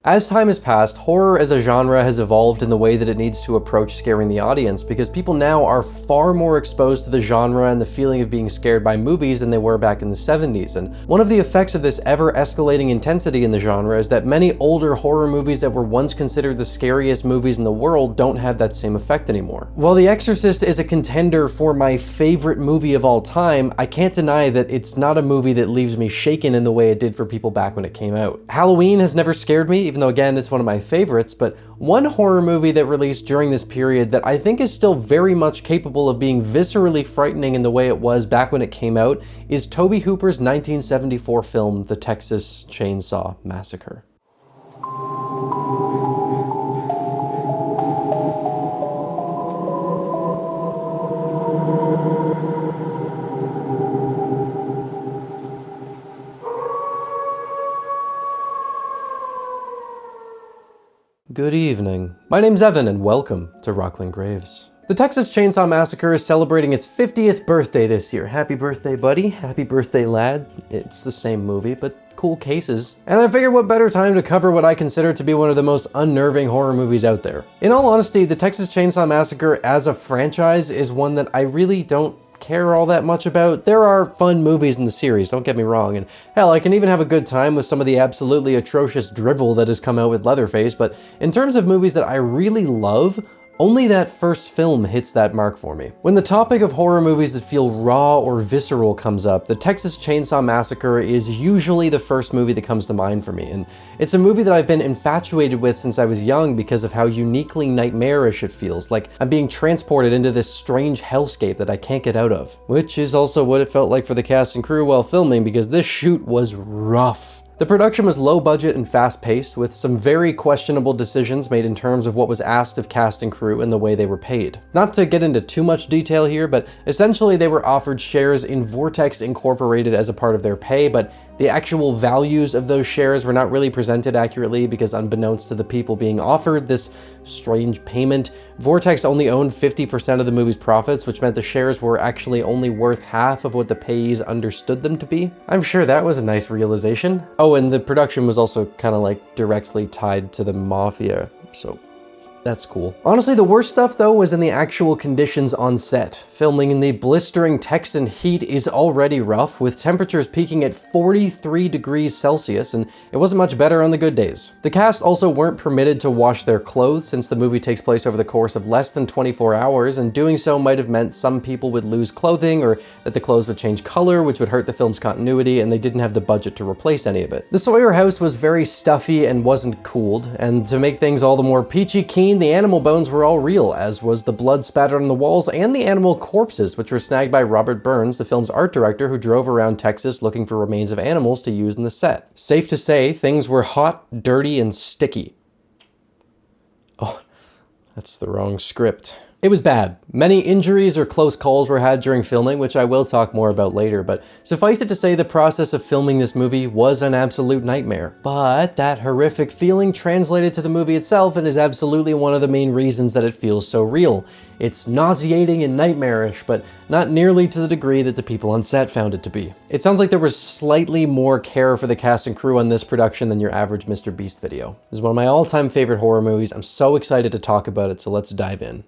As time has passed, horror as a genre has evolved in the way that it needs to approach scaring the audience, because people now are far more exposed to the genre and the feeling of being scared by movies than they were back in the 70s. And one of the effects of this ever-escalating intensity in the genre is that many older horror movies that were once considered the scariest movies in the world don't have that same effect anymore. While The Exorcist is a contender for my favorite movie of all time, I can't deny that it's not a movie that leaves me shaken in the way it did for people back when it came out. Halloween has never scared me, even though again it's one of my favorites, but one horror movie that released during this period that I think is still very much capable of being viscerally frightening in the way it was back when it came out is Tobe Hooper's 1974 film, The Texas Chainsaw Massacre. Good evening. My name's Evan and welcome to Rocklin Graves. The Texas Chainsaw Massacre is celebrating its 50th birthday this year. Happy birthday, buddy. Happy birthday, lad. It's the same movie, but cool cases. And I figured what better time to cover what I consider to be one of the most unnerving horror movies out there. In all honesty, the Texas Chainsaw Massacre as a franchise is one that I really don't care all that much about. There are fun movies in the series, don't get me wrong, and hell, I can even have a good time with some of the absolutely atrocious drivel that has come out with Leatherface, but in terms of movies that I really love, only that first film hits that mark for me. When the topic of horror movies that feel raw or visceral comes up, the Texas Chainsaw Massacre is usually the first movie that comes to mind for me, and it's a movie that I've been infatuated with since I was young because of how uniquely nightmarish it feels, like I'm being transported into this strange hellscape that I can't get out of. Which is also what it felt like for the cast and crew while filming, because this shoot was rough. The production was low budget and fast paced, with some very questionable decisions made in terms of what was asked of cast and crew and the way they were paid. Not to get into too much detail here, but essentially they were offered shares in Vortex Incorporated as a part of their pay, but the actual values of those shares were not really presented accurately because, unbeknownst to the people being offered this strange payment, Vortex only owned 50% of the movie's profits, which meant the shares were actually only worth half of what the payees understood them to be. I'm sure that was a nice realization. Oh, and the production was also kind of like directly tied to the mafia, so that's cool. Honestly, the worst stuff though was in the actual conditions on set. Filming in the blistering Texan heat is already rough, with temperatures peaking at 43 degrees Celsius, and it wasn't much better on the good days. The cast also weren't permitted to wash their clothes since the movie takes place over the course of less than 24 hours, and doing so might have meant some people would lose clothing or that the clothes would change color, which would hurt the film's continuity, and they didn't have the budget to replace any of it. The Sawyer house was very stuffy and wasn't cooled, and to make things all the more peachy keen, the animal bones were all real, as was the blood spattered on the walls and the animal corpses, which were snagged by Robert Burns, the film's art director, who drove around Texas looking for remains of animals to use in the set. Safe to say, things were hot, dirty, and sticky. Oh, that's the wrong script. It was bad. Many injuries or close calls were had during filming, which I will talk more about later, but suffice it to say the process of filming this movie was an absolute nightmare. But that horrific feeling translated to the movie itself and is absolutely one of the main reasons that it feels so real. It's nauseating and nightmarish, but not nearly to the degree that the people on set found it to be. It sounds like there was slightly more care for the cast and crew on this production than your average Mr. Beast video. This is one of my all-time favorite horror movies. I'm so excited to talk about it, so let's dive in.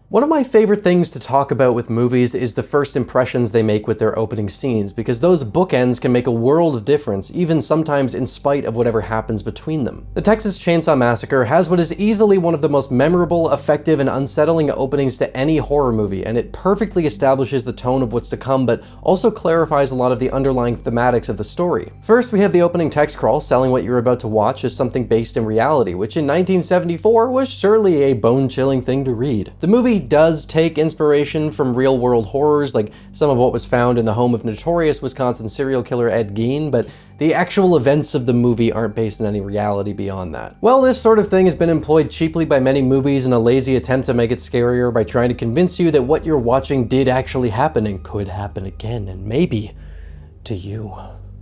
One of my favorite things to talk about with movies is the first impressions they make with their opening scenes, because those bookends can make a world of difference, even sometimes in spite of whatever happens between them. The Texas Chainsaw Massacre has what is easily one of the most memorable, effective, and unsettling openings to any horror movie, and it perfectly establishes the tone of what's to come, but also clarifies a lot of the underlying thematics of the story. First, we have the opening text crawl selling what you're about to watch as something based in reality, which in 1974 was surely a bone-chilling thing to read. The movie does take inspiration from real-world horrors, like some of what was found in the home of notorious Wisconsin serial killer Ed Gein, but the actual events of the movie aren't based in any reality beyond that. Well, this sort of thing has been employed cheaply by many movies in a lazy attempt to make it scarier by trying to convince you that what you're watching did actually happen and could happen again, and maybe to you.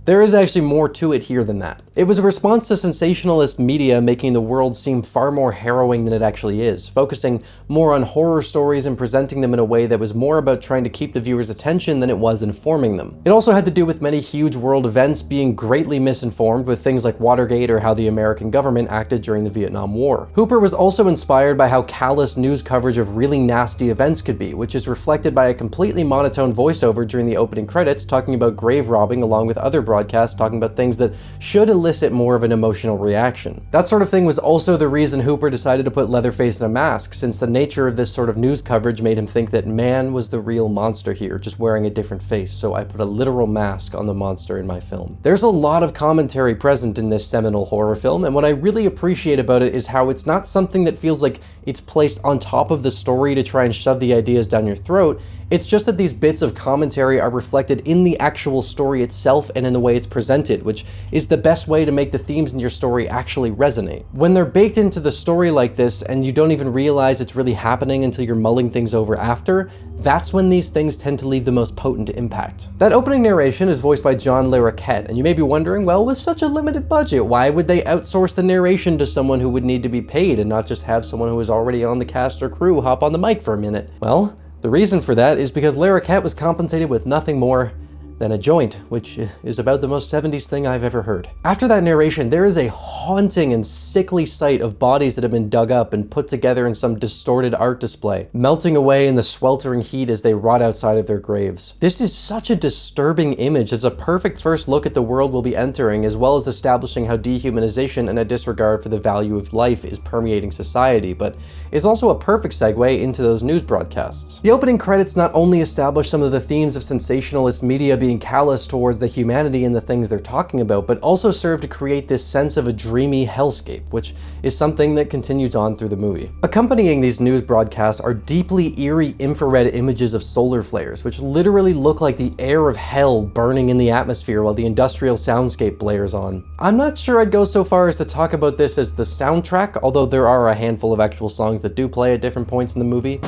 there is actually more to it here than that. It was a response to sensationalist media making the world seem far more harrowing than it actually is, focusing more on horror stories and presenting them in a way that was more about trying to keep the viewer's attention than it was informing them. It also had to do with many huge world events being greatly misinformed, with things like Watergate or how the American government acted during the Vietnam War. Hooper was also inspired by how callous news coverage of really nasty events could be, which is reflected by a completely monotone voiceover during the opening credits talking about grave robbing, along with other broadcasts talking about things that should elicit more of an emotional reaction. That sort of thing was also the reason Hooper decided to put Leatherface in a mask, since the nature of this sort of news coverage made him think that man was the real monster here, just wearing a different face, so I put a literal mask on the monster in my film. There's a lot of commentary present in this seminal horror film, and what I really appreciate about it is how it's not something that feels like it's placed on top of the story to try and shove the ideas down your throat. It's just that these bits of commentary are reflected in the actual story itself and in the way it's presented, which is the best way to make the themes in your story actually resonate. When they're baked into the story like this and you don't even realize it's really happening until you're mulling things over after, that's when these things tend to leave the most potent impact. That opening narration is voiced by John Larroquette, and you may be wondering, well, with such a limited budget, why would they outsource the narration to someone who would need to be paid and not just have someone who is already on the cast or crew hop on the mic for a minute? Well, the reason for that is because Larroquette was compensated with nothing more than a joint, which is about the most 70s thing I've ever heard. After that narration, there is a haunting and sickly sight of bodies that have been dug up and put together in some distorted art display, melting away in the sweltering heat as they rot outside of their graves. This is such a disturbing image. It's a perfect first look at the world we'll be entering, as well as establishing how dehumanization and a disregard for the value of life is permeating society, but it's also a perfect segue into those news broadcasts. The opening credits not only establish some of the themes of sensationalist media being callous towards the humanity and the things they're talking about, but also serve to create this sense of a dreamy hellscape, which is something that continues on through the movie. Accompanying these news broadcasts are deeply eerie infrared images of solar flares, which literally look like the air of hell burning in the atmosphere while the industrial soundscape blares on. I'm not sure I'd go so far as to talk about this as the soundtrack, although there are a handful of actual songs that do play at different points in the movie.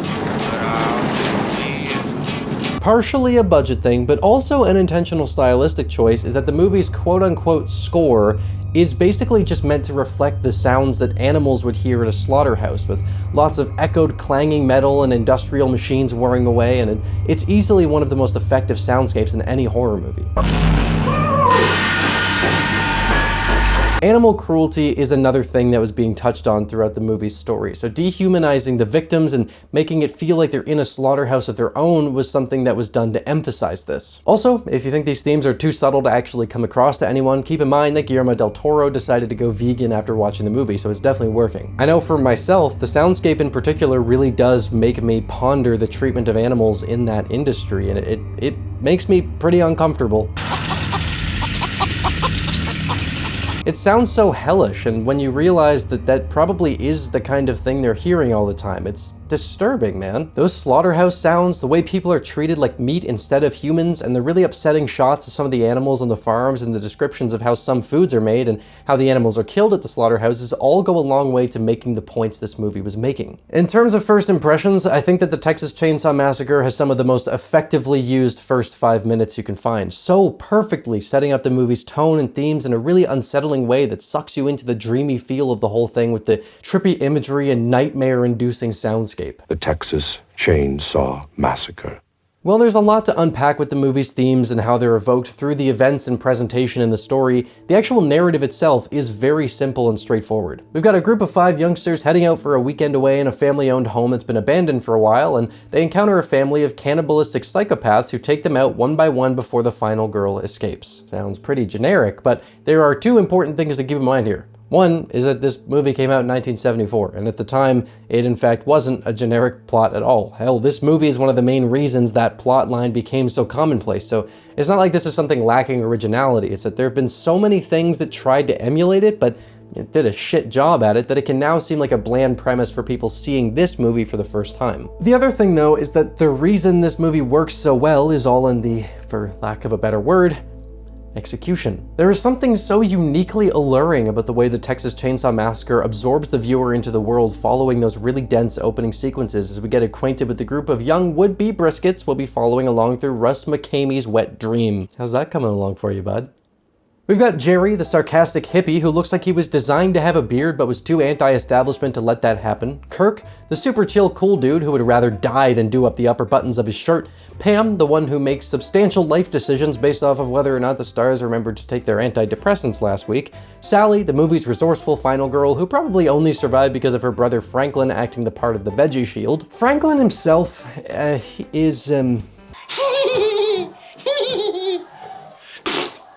Partially a budget thing, but also an intentional stylistic choice is that the movie's quote-unquote score is basically just meant to reflect the sounds that animals would hear at a slaughterhouse, with lots of echoed clanging metal and industrial machines whirring away, and it's easily one of the most effective soundscapes in any horror movie. Animal cruelty is another thing that was being touched on throughout the movie's story, so dehumanizing the victims and making it feel like they're in a slaughterhouse of their own was something that was done to emphasize this. Also, if you think these themes are too subtle to actually come across to anyone, keep in mind that Guillermo del Toro decided to go vegan after watching the movie, so it's definitely working. I know for myself, the soundscape in particular really does make me ponder the treatment of animals in that industry, and it makes me pretty uncomfortable. It sounds so hellish, and when you realize that that probably is the kind of thing they're hearing all the time, it's disturbing, man. Those slaughterhouse sounds, the way people are treated like meat instead of humans, and the really upsetting shots of some of the animals on the farms and the descriptions of how some foods are made and how the animals are killed at the slaughterhouses all go a long way to making the points this movie was making. In terms of first impressions, I think that the Texas Chainsaw Massacre has some of the most effectively used first 5 minutes you can find, so perfectly setting up the movie's tone and themes in a really unsettling way that sucks you into the dreamy feel of the whole thing with the trippy imagery and nightmare-inducing soundscape. The Texas Chainsaw Massacre. Well, there's a lot to unpack with the movie's themes and how they're evoked through the events and presentation in the story. The actual narrative itself is very simple and straightforward. We've got a group of 5 youngsters heading out for a weekend away in a family-owned home that's been abandoned for a while, and they encounter a family of cannibalistic psychopaths who take them out one by one before the final girl escapes. Sounds pretty generic, but there are 2 important things to keep in mind here. One is that this movie came out in 1974, and at the time, it in fact wasn't a generic plot at all. Hell, this movie is one of the main reasons that plot line became so commonplace, so it's not like this is something lacking originality. It's that there have been so many things that tried to emulate it, but it did a shit job at it, that it can now seem like a bland premise for people seeing this movie for the first time. The other thing though is that the reason this movie works so well is all in the, for lack of a better word, execution. There is something so uniquely alluring about the way the Texas Chainsaw Massacre absorbs the viewer into the world following those really dense opening sequences as we get acquainted with the group of young would-be briskets we'll be following along through Russ McKamey's wet dream. How's that coming along for you, bud? We've got Jerry, the sarcastic hippie who looks like he was designed to have a beard but was too anti-establishment to let that happen. Kirk, the super chill cool dude who would rather die than do up the upper buttons of his shirt. Pam, the one who makes substantial life decisions based off of whether or not the stars remembered to take their antidepressants last week. Sally, the movie's resourceful final girl who probably only survived because of her brother Franklin acting the part of the Veggie Shield. Franklin himself is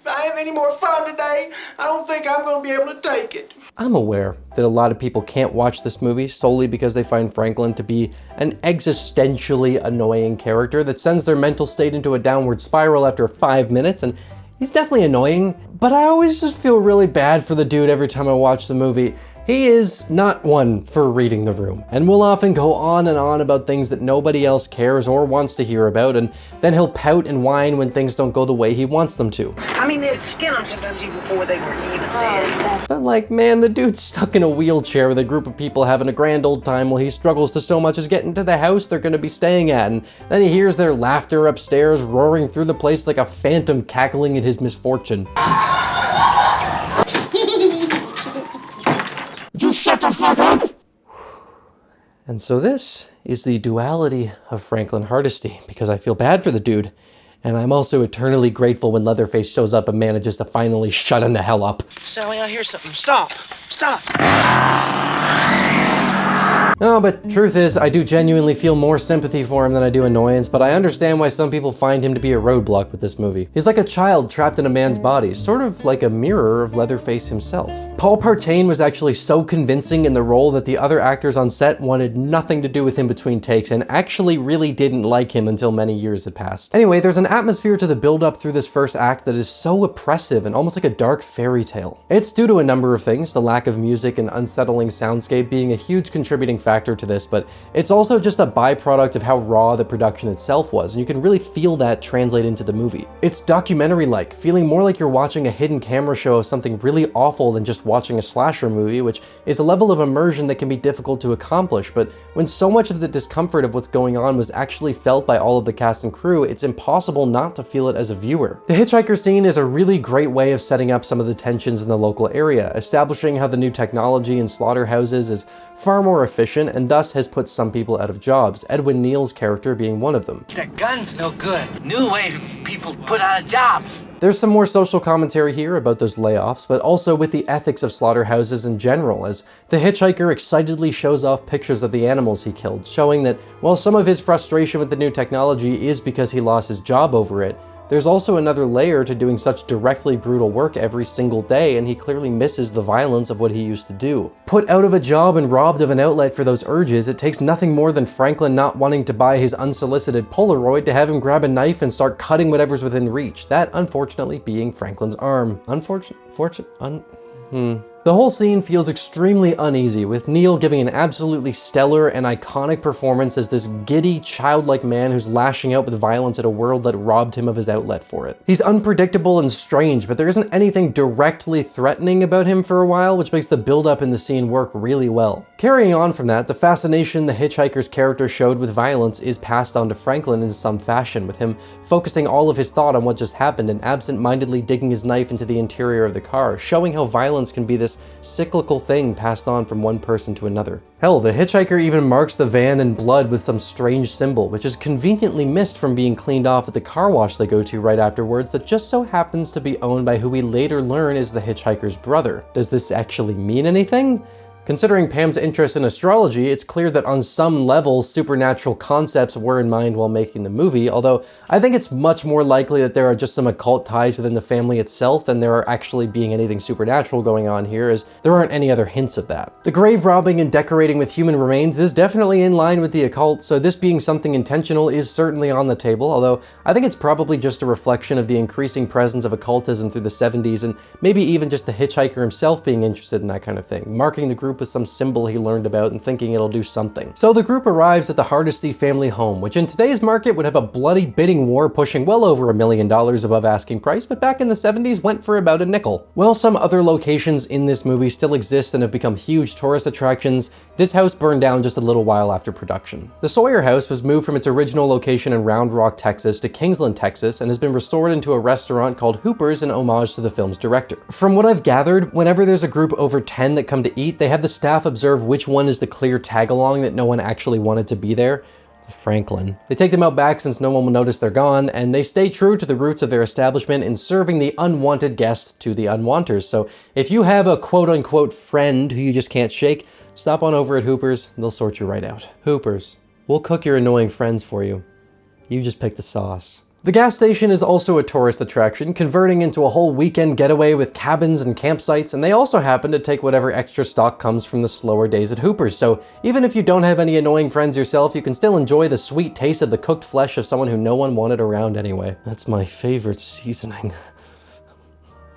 If I have any more fun today, I don't think I'm gonna be able to take it. I'm aware that a lot of people can't watch this movie solely because they find Franklin to be an existentially annoying character that sends their mental state into a downward spiral after 5 minutes, and he's definitely annoying, but I always just feel really bad for the dude every time I watch the movie. He is not one for reading the room, and will often go on and on about things that nobody else cares or wants to hear about, and then he'll pout and whine when things don't go the way he wants them to. I mean, they'd skin them sometimes even before they were even dead. But like, man, the dude's stuck in a wheelchair with a group of people having a grand old time while he struggles to so much as get into the house they're gonna be staying at, and then he hears their laughter upstairs roaring through the place like a phantom cackling at his misfortune. Just shut the fuck up! And so this is the duality of Franklin Hardesty, because I feel bad for the dude, and I'm also eternally grateful when Leatherface shows up and manages to finally shut him the hell up. Sally, I hear something. Stop! Stop! No, but truth is, I do genuinely feel more sympathy for him than I do annoyance, but I understand why some people find him to be a roadblock with this movie. He's like a child trapped in a man's body, sort of like a mirror of Leatherface himself. Paul Partain was actually so convincing in the role that the other actors on set wanted nothing to do with him between takes and actually really didn't like him until many years had passed. Anyway, there's an atmosphere to the build-up through this first act that is so oppressive and almost like a dark fairy tale. It's due to a number of things, the lack of music and unsettling soundscape being a huge contributing factor to this, but it's also just a byproduct of how raw the production itself was, and you can really feel that translate into the movie. It's documentary-like, feeling more like you're watching a hidden camera show of something really awful than just watching a slasher movie, which is a level of immersion that can be difficult to accomplish, but when so much of the discomfort of what's going on was actually felt by all of the cast and crew, it's impossible not to feel it as a viewer. The hitchhiker scene is a really great way of setting up some of the tensions in the local area, establishing how the new technology in slaughterhouses is far more efficient and thus has put some people out of jobs, Edwin Neal's character being one of them. That gun's no good. New way people put out of jobs. There's some more social commentary here about those layoffs, but also with the ethics of slaughterhouses in general, as the hitchhiker excitedly shows off pictures of the animals he killed, showing that while some of his frustration with the new technology is because he lost his job over it, there's also another layer to doing such directly brutal work every single day, and he clearly misses the violence of what he used to do. Put out of a job and robbed of an outlet for those urges, it takes nothing more than Franklin not wanting to buy his unsolicited Polaroid to have him grab a knife and start cutting whatever's within reach, that unfortunately being Franklin's arm. The whole scene feels extremely uneasy, with Neal giving an absolutely stellar and iconic performance as this giddy, childlike man who's lashing out with violence at a world that robbed him of his outlet for it. He's unpredictable and strange, but there isn't anything directly threatening about him for a while, which makes the build-up in the scene work really well. Carrying on from that, the fascination the hitchhiker's character showed with violence is passed on to Franklin in some fashion, with him focusing all of his thought on what just happened and absent-mindedly digging his knife into the interior of the car, showing how violence can be this cyclical thing passed on from one person to another. Hell, the hitchhiker even marks the van in blood with some strange symbol, which is conveniently missed from being cleaned off at the car wash they go to right afterwards that just so happens to be owned by who we later learn is the hitchhiker's brother. Does this actually mean anything? Considering Pam's interest in astrology, it's clear that on some level, supernatural concepts were in mind while making the movie, although I think it's much more likely that there are just some occult ties within the family itself than there are actually being anything supernatural going on here, as there aren't any other hints of that. The grave robbing and decorating with human remains is definitely in line with the occult, so this being something intentional is certainly on the table, although I think it's probably just a reflection of the increasing presence of occultism through the 70s, and maybe even just the hitchhiker himself being interested in that kind of thing, marking the group group with some symbol he learned about and thinking it'll do something. So the group arrives at the Hardesty family home, which in today's market would have a bloody bidding war pushing well over $1 million above asking price, but back in the 70s went for about a nickel. While some other locations in this movie still exist and have become huge tourist attractions, this house burned down just a little while after production. The Sawyer house was moved from its original location in Round Rock, Texas to Kingsland, Texas, and has been restored into a restaurant called Hooper's in homage to the film's director. From what I've gathered, whenever there's a group over 10 that come to eat, they have the staff observe which one is the clear tag-along that no one actually wanted to be there. Franklin. They take them out back since no one will notice they're gone, and they stay true to the roots of their establishment in serving the unwanted guest to the unwanters. So if you have a quote-unquote friend who you just can't shake, stop on over at Hooper's, they'll sort you right out. Hooper's. We'll cook your annoying friends for you. You just pick the sauce. The gas station is also a tourist attraction, converting into a whole weekend getaway with cabins and campsites, and they also happen to take whatever extra stock comes from the slower days at Hooper's. So even if you don't have any annoying friends yourself, you can still enjoy the sweet taste of the cooked flesh of someone who no one wanted around anyway. That's my favorite seasoning.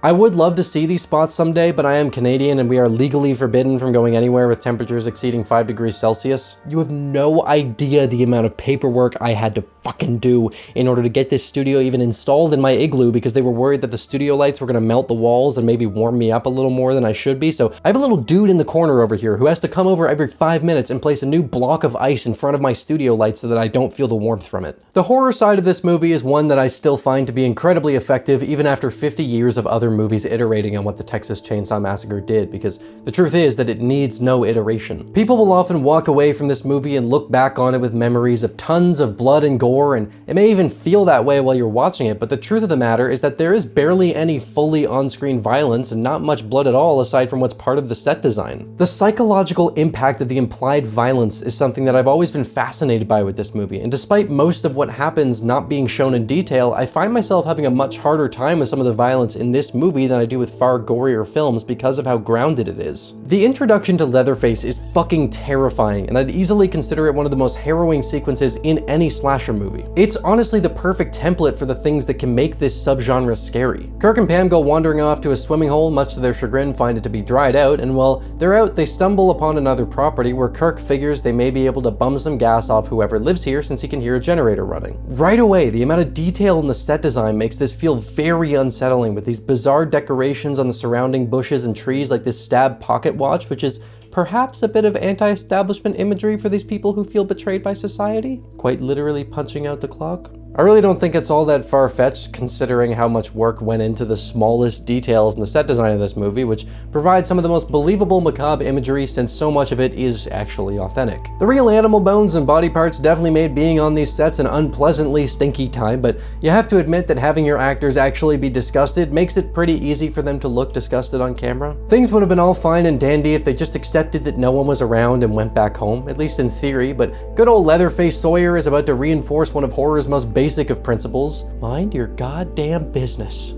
I would love to see these spots someday, but I am Canadian and we are legally forbidden from going anywhere with temperatures exceeding 5 degrees Celsius. You have no idea the amount of paperwork I had to fucking do in order to get this studio even installed in my igloo, because they were worried that the studio lights were gonna melt the walls and maybe warm me up a little more than I should be. So I have a little dude in the corner over here who has to come over every 5 minutes and place a new block of ice in front of my studio light so that I don't feel the warmth from it. The horror side of this movie is one that I still find to be incredibly effective even after 50 years of other movies iterating on what the Texas Chainsaw Massacre did, because the truth is that it needs no iteration. People will often walk away from this movie and look back on it with memories of tons of blood and gore, and it may even feel that way while you're watching it, but the truth of the matter is that there is barely any fully on-screen violence and not much blood at all aside from what's part of the set design. The psychological impact of the implied violence is something that I've always been fascinated by with this movie, and despite most of what happens not being shown in detail, I find myself having a much harder time with some of the violence in this movie than I do with far gorier films because of how grounded it is. The introduction to Leatherface is fucking terrifying, and I'd easily consider it one of the most harrowing sequences in any slasher movie. It's honestly the perfect template for the things that can make this subgenre scary. Kirk and Pam go wandering off to a swimming hole, much to their chagrin find it to be dried out, and while they're out, they stumble upon another property where Kirk figures they may be able to bum some gas off whoever lives here since he can hear a generator running. Right away, the amount of detail in the set design makes this feel very unsettling, with these bizarre decorations on the surrounding bushes and trees, like this stab pocket watch, which is perhaps a bit of anti-establishment imagery for these people who feel betrayed by society, quite literally punching out the clock. I really don't think it's all that far-fetched considering how much work went into the smallest details in the set design of this movie, which provides some of the most believable macabre imagery since so much of it is actually authentic. The real animal bones and body parts definitely made being on these sets an unpleasantly stinky time, but you have to admit that having your actors actually be disgusted makes it pretty easy for them to look disgusted on camera. Things would have been all fine and dandy if they just accepted that no one was around and went back home, at least in theory, but good old Leatherface Sawyer is about to reinforce one of horror's most basic of principles: mind your goddamn business.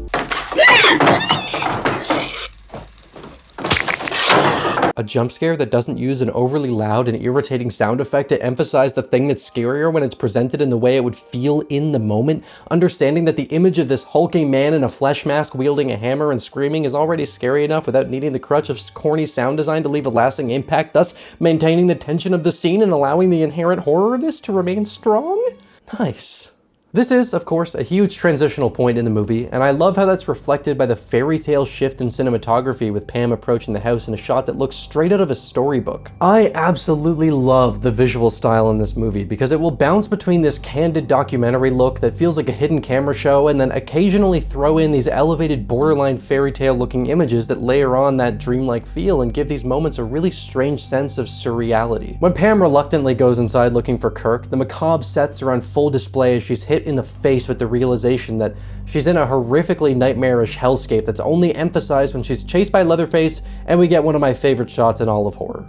A jump scare that doesn't use an overly loud and irritating sound effect to emphasize the thing that's scarier when it's presented in the way it would feel in the moment, understanding that the image of this hulking man in a flesh mask wielding a hammer and screaming is already scary enough without needing the crutch of corny sound design to leave a lasting impact, thus maintaining the tension of the scene and allowing the inherent horror of this to remain strong? Nice. This is, of course, a huge transitional point in the movie, and I love how that's reflected by the fairy tale shift in cinematography with Pam approaching the house in a shot that looks straight out of a storybook. I absolutely love the visual style in this movie because it will bounce between this candid documentary look that feels like a hidden camera show and then occasionally throw in these elevated borderline fairy tale looking images that layer on that dreamlike feel and give these moments a really strange sense of surreality. When Pam reluctantly goes inside looking for Kirk, the macabre sets are on full display as she's hit in the face with the realization that she's in a horrifically nightmarish hellscape that's only emphasized when she's chased by Leatherface, and we get one of my favorite shots in all of horror.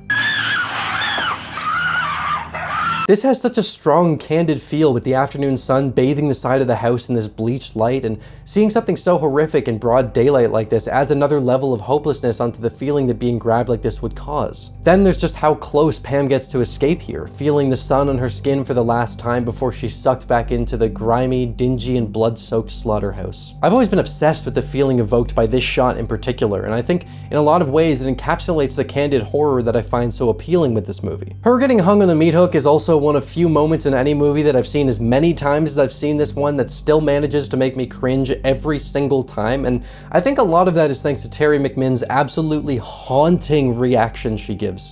This has such a strong, candid feel with the afternoon sun bathing the side of the house in this bleached light, and seeing something so horrific in broad daylight like this adds another level of hopelessness onto the feeling that being grabbed like this would cause. Then there's just how close Pam gets to escape here, feeling the sun on her skin for the last time before she's sucked back into the grimy, dingy, and blood-soaked slaughterhouse. I've always been obsessed with the feeling evoked by this shot in particular, and I think in a lot of ways it encapsulates the candid horror that I find so appealing with this movie. Her getting hung on the meat hook is also one of few moments in any movie that I've seen as many times as I've seen this one that still manages to make me cringe every single time, and I think a lot of that is thanks to Terry McMinn's absolutely haunting reaction she gives.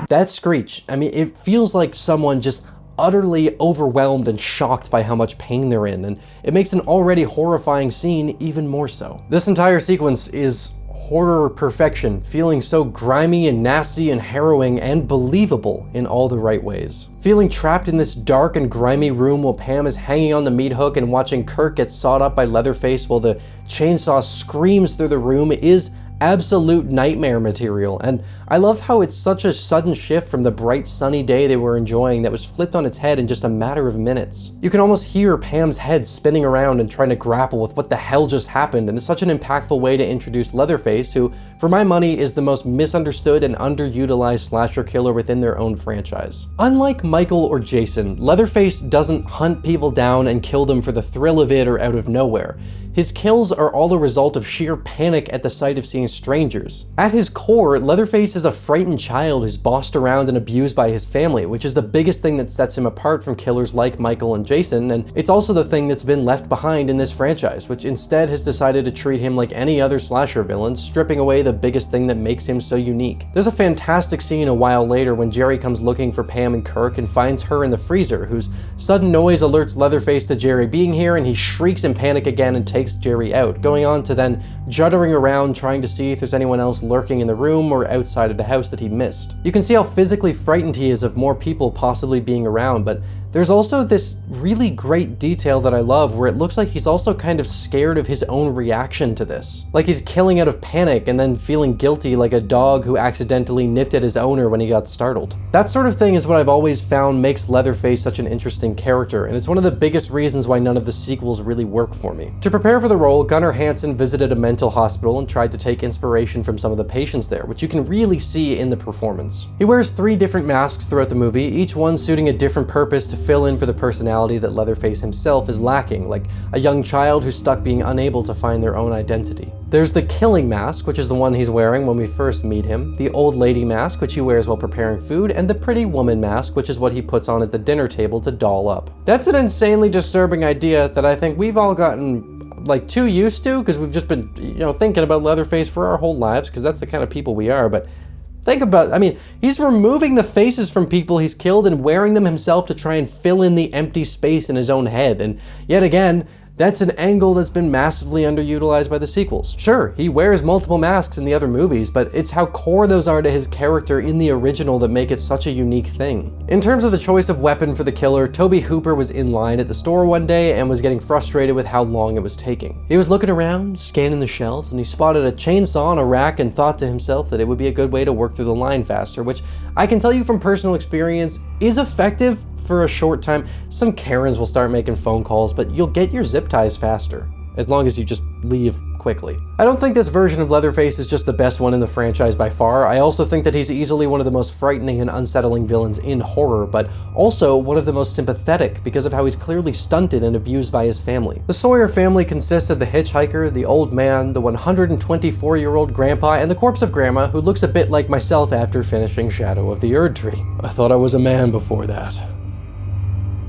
That screech, I mean, it feels like someone just utterly overwhelmed and shocked by how much pain they're in, and it makes an already horrifying scene even more so. This entire sequence is horror perfection, feeling so grimy and nasty and harrowing and believable in all the right ways. Feeling trapped in this dark and grimy room while Pam is hanging on the meat hook and watching Kirk get sawed up by Leatherface while the chainsaw screams through the room is absolute nightmare material, and I love how it's such a sudden shift from the bright sunny day they were enjoying that was flipped on its head in just a matter of minutes. You can almost hear Pam's head spinning around and trying to grapple with what the hell just happened, and it's such an impactful way to introduce Leatherface, who, for my money, is the most misunderstood and underutilized slasher killer within their own franchise. Unlike Michael or Jason, Leatherface doesn't hunt people down and kill them for the thrill of it or out of nowhere. His kills are all a result of sheer panic at the sight of seeing strangers. At his core, Leatherface is a frightened child who's bossed around and abused by his family, which is the biggest thing that sets him apart from killers like Michael and Jason, and it's also the thing that's been left behind in this franchise, which instead has decided to treat him like any other slasher villain, stripping away the biggest thing that makes him so unique. There's a fantastic scene a while later when Jerry comes looking for Pam and Kirk and finds her in the freezer, whose sudden noise alerts Leatherface to Jerry being here, and he shrieks in panic again and takes Jerry out, going on to then juddering around trying to see if there's anyone else lurking in the room or outside of the house that he missed. You can see how physically frightened he is of more people possibly being around, but there's also this really great detail that I love where it looks like he's also kind of scared of his own reaction to this. Like he's killing out of panic and then feeling guilty like a dog who accidentally nipped at his owner when he got startled. That sort of thing is what I've always found makes Leatherface such an interesting character, and it's one of the biggest reasons why none of the sequels really work for me. To prepare for the role, Gunnar Hansen visited a mental hospital and tried to take inspiration from some of the patients there, which you can really see in the performance. He wears 3 different masks throughout the movie, each one suiting a different purpose to fill in for the personality that Leatherface himself is lacking, like a young child who's stuck being unable to find their own identity. There's the killing mask, which is the one he's wearing when we first meet him, the old lady mask, which he wears while preparing food, and the pretty woman mask, which is what he puts on at the dinner table to doll up. That's an insanely disturbing idea that I think we've all gotten like too used to, because we've just been, thinking about Leatherface for our whole lives, because that's the kind of people we are. But think about, he's removing the faces from people he's killed and wearing them himself to try and fill in the empty space in his own head. And yet again, that's an angle that's been massively underutilized by the sequels. Sure, he wears multiple masks in the other movies, but it's how core those are to his character in the original that make it such a unique thing. In terms of the choice of weapon for the killer, Tobe Hooper was in line at the store one day and was getting frustrated with how long it was taking. He was looking around, scanning the shelves, and he spotted a chainsaw on a rack and thought to himself that it would be a good way to work through the line faster, which I can tell you from personal experience is effective for a short time. Some Karens will start making phone calls, but you'll get your zip ties faster, as long as you just leave quickly. I don't think this version of Leatherface is just the best one in the franchise by far. I also think that he's easily one of the most frightening and unsettling villains in horror, but also one of the most sympathetic because of how he's clearly stunted and abused by his family. The Sawyer family consists of the hitchhiker, the old man, the 124-year-old grandpa, and the corpse of grandma, who looks a bit like myself after finishing Shadow of the Erd Tree. I thought I was a man before that.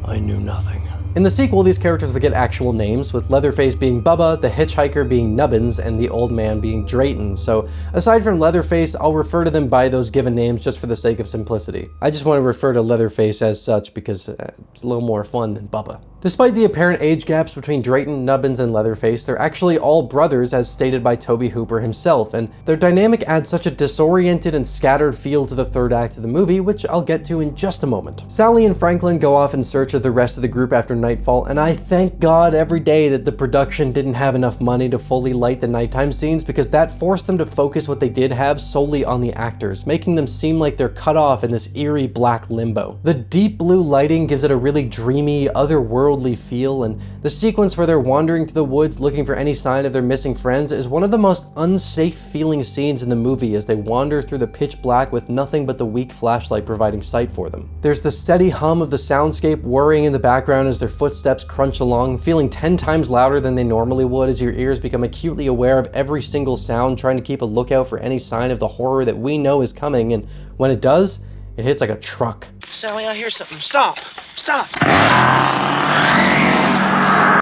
I knew nothing. In the sequel, these characters would get actual names, with Leatherface being Bubba, the hitchhiker being Nubbins, and the old man being Drayton. So aside from Leatherface, I'll refer to them by those given names just for the sake of simplicity. I just want to refer to Leatherface as such because it's a little more fun than Bubba. Despite the apparent age gaps between Drayton, Nubbins, and Leatherface, they're actually all brothers as stated by Tobe Hooper himself, and their dynamic adds such a disoriented and scattered feel to the third act of the movie, which I'll get to in just a moment. Sally and Franklin go off in search of the rest of the group after nightfall, and I thank God every day that the production didn't have enough money to fully light the nighttime scenes, because that forced them to focus what they did have solely on the actors, making them seem like they're cut off in this eerie black limbo. The deep blue lighting gives it a really dreamy, otherworldly feel, and the sequence where they're wandering through the woods looking for any sign of their missing friends is one of the most unsafe feeling scenes in the movie as they wander through the pitch black with nothing but the weak flashlight providing sight for them. There's the steady hum of the soundscape whirring in the background as their footsteps crunch along, feeling 10 times louder than they normally would as your ears become acutely aware of every single sound, trying to keep a lookout for any sign of the horror that we know is coming, and when it does, it hits like a truck. Sally, I hear something. Stop. Stop.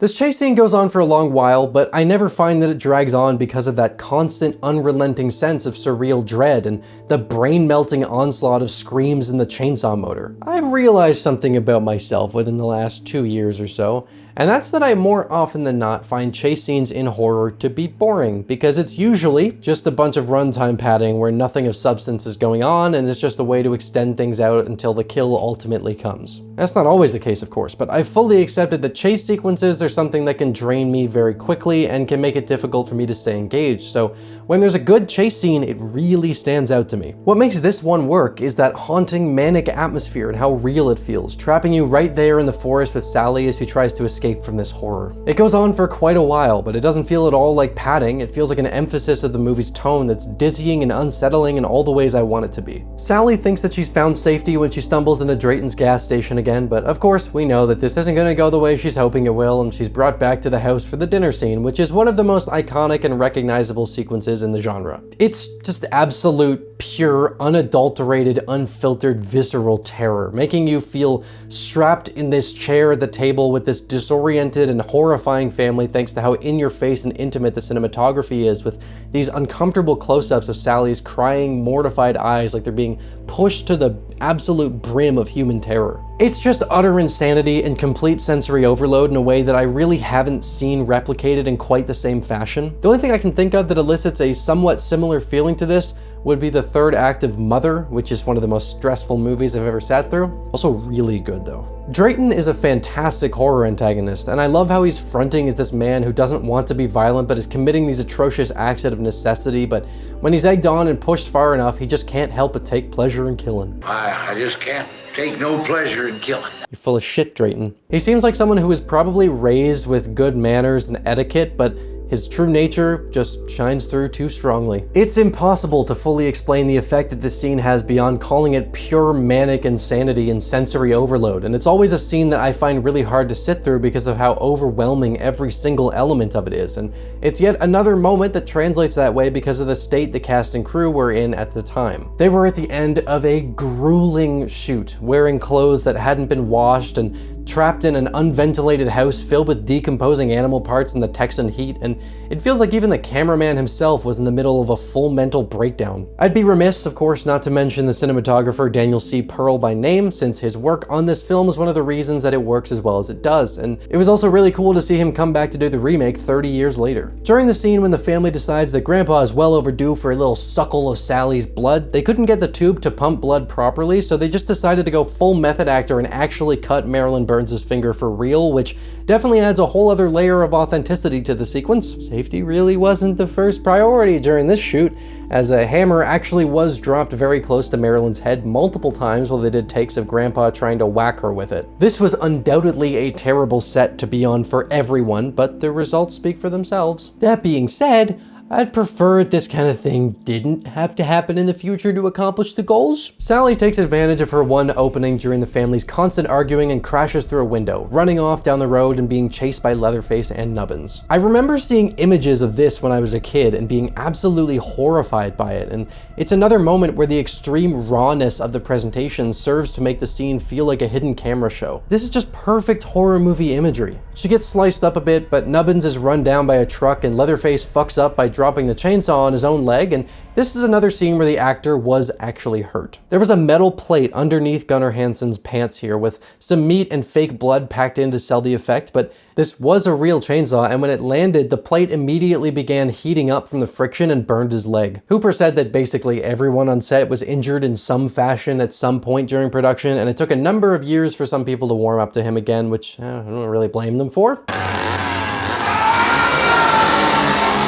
This chase scene goes on for a long while, but I never find that it drags on because of that constant, unrelenting sense of surreal dread and the brain-melting onslaught of screams in the chainsaw motor. I've realized something about myself within the last 2 years or so, and that's that I more often than not find chase scenes in horror to be boring, because it's usually just a bunch of runtime padding where nothing of substance is going on and it's just a way to extend things out until the kill ultimately comes. That's not always the case, of course, but I've fully accepted that chase sequences are something that can drain me very quickly and can make it difficult for me to stay engaged, so when there's a good chase scene, it really stands out to me. What makes this one work is that haunting, manic atmosphere and how real it feels, trapping you right there in the forest with Sally as she tries to escape from this horror. It goes on for quite a while, but it doesn't feel at all like padding. It feels like an emphasis of the movie's tone that's dizzying and unsettling in all the ways I want it to be. Sally thinks that she's found safety when she stumbles into Drayton's gas station again, but of course we know that this isn't going to go the way she's hoping it will, and she's brought back to the house for the dinner scene, which is one of the most iconic and recognizable sequences in the genre. It's just absolute, pure, unadulterated, unfiltered, visceral terror, making you feel strapped in this chair at the table with this disoriented and horrifying family thanks to how in-your-face and intimate the cinematography is, with these uncomfortable close-ups of Sally's crying, mortified eyes like they're being pushed to the absolute brim of human terror. It's just utter insanity and complete sensory overload in a way that I really haven't seen replicated in quite the same fashion. The only thing I can think of that elicits a somewhat similar feeling to this would be the third act of Mother, which is one of the most stressful movies I've ever sat through. Also really good though. Drayton is a fantastic horror antagonist, and I love how he's fronting as this man who doesn't want to be violent but is committing these atrocious acts out of necessity, but when he's egged on and pushed far enough, he just can't help but take pleasure in killing. I just can't take no pleasure in killing. You're full of shit, Drayton. He seems like someone who was probably raised with good manners and etiquette, but his true nature just shines through too strongly. It's impossible to fully explain the effect that this scene has beyond calling it pure manic insanity and sensory overload, and it's always a scene that I find really hard to sit through because of how overwhelming every single element of it is, and it's yet another moment that translates that way because of the state the cast and crew were in at the time. They were at the end of a grueling shoot, wearing clothes that hadn't been washed and trapped in an unventilated house filled with decomposing animal parts in the Texan heat, and it feels like even the cameraman himself was in the middle of a full mental breakdown. I'd be remiss, of course, not to mention the cinematographer Daniel C. Pearl by name, since his work on this film is one of the reasons that it works as well as it does, and it was also really cool to see him come back to do the remake 30 years later. During the scene when the family decides that Grandpa is well overdue for a little suckle of Sally's blood, they couldn't get the tube to pump blood properly, so they just decided to go full method actor and actually cut Marilyn Burns' finger for real, which definitely adds a whole other layer of authenticity to the sequence. Safety really wasn't the first priority during this shoot, as a hammer actually was dropped very close to Marilyn's head multiple times while they did takes of Grandpa trying to whack her with it. This was undoubtedly a terrible set to be on for everyone, but the results speak for themselves. That being said, I'd prefer this kind of thing didn't have to happen in the future to accomplish the goals. Sally takes advantage of her one opening during the family's constant arguing and crashes through a window, running off down the road and being chased by Leatherface and Nubbins. I remember seeing images of this when I was a kid and being absolutely horrified by it, and it's another moment where the extreme rawness of the presentation serves to make the scene feel like a hidden camera show. This is just perfect horror movie imagery. She gets sliced up a bit, but Nubbins is run down by a truck and Leatherface fucks up by dropping the chainsaw on his own leg, and this is another scene where the actor was actually hurt. There was a metal plate underneath Gunnar Hansen's pants here with some meat and fake blood packed in to sell the effect, but this was a real chainsaw, and when it landed, the plate immediately began heating up from the friction and burned his leg. Hooper said that basically everyone on set was injured in some fashion at some point during production, and it took a number of years for some people to warm up to him again, which I don't really blame them for.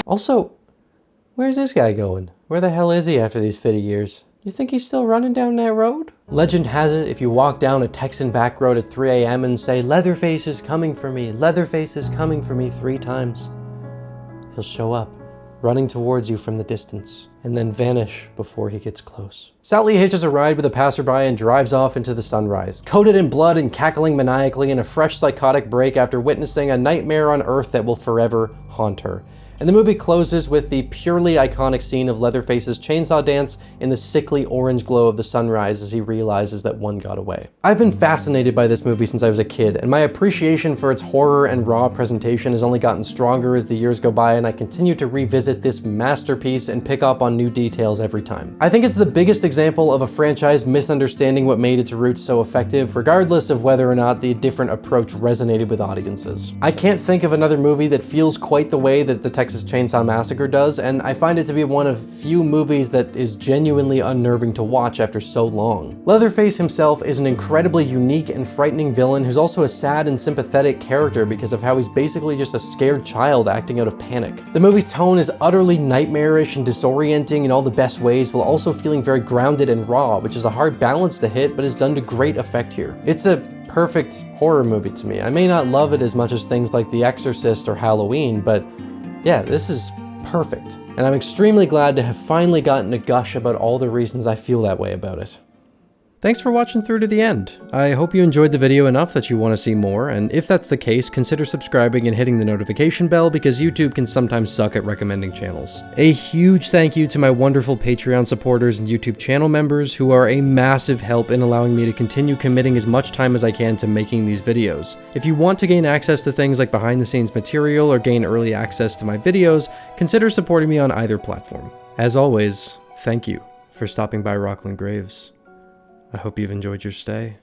Also, where's this guy going? Where the hell is he after these 50 years? You think he's still running down that road? Legend has it, if you walk down a Texan back road at 3 a.m. and say, "Leatherface is coming for me, Leatherface is coming for me" 3 times, he'll show up, running towards you from the distance, and then vanish before he gets close. Sally hitches a ride with a passerby and drives off into the sunrise, coated in blood and cackling maniacally in a fresh psychotic break after witnessing a nightmare on Earth that will forever haunt her. And the movie closes with the purely iconic scene of Leatherface's chainsaw dance in the sickly orange glow of the sunrise as he realizes that one got away. I've been fascinated by this movie since I was a kid, and my appreciation for its horror and raw presentation has only gotten stronger as the years go by, and I continue to revisit this masterpiece and pick up on new details every time. I think it's the biggest example of a franchise misunderstanding what made its roots so effective, regardless of whether or not the different approach resonated with audiences. I can't think of another movie that feels quite the way that the Texas Chainsaw Massacre does, and I find it to be one of few movies that is genuinely unnerving to watch after so long. Leatherface himself is an incredibly unique and frightening villain who's also a sad and sympathetic character because of how he's basically just a scared child acting out of panic. The movie's tone is utterly nightmarish and disorienting in all the best ways, while also feeling very grounded and raw, which is a hard balance to hit, but is done to great effect here. It's a perfect horror movie to me. I may not love it as much as things like The Exorcist or Halloween, but yeah, this is perfect. And I'm extremely glad to have finally gotten to gush about all the reasons I feel that way about it. Thanks for watching through to the end. I hope you enjoyed the video enough that you want to see more, and if that's the case, consider subscribing and hitting the notification bell because YouTube can sometimes suck at recommending channels. A huge thank you to my wonderful Patreon supporters and YouTube channel members who are a massive help in allowing me to continue committing as much time as I can to making these videos. If you want to gain access to things like behind the scenes material or gain early access to my videos, consider supporting me on either platform. As always, thank you for stopping by Rocklin Graves. I hope you've enjoyed your stay.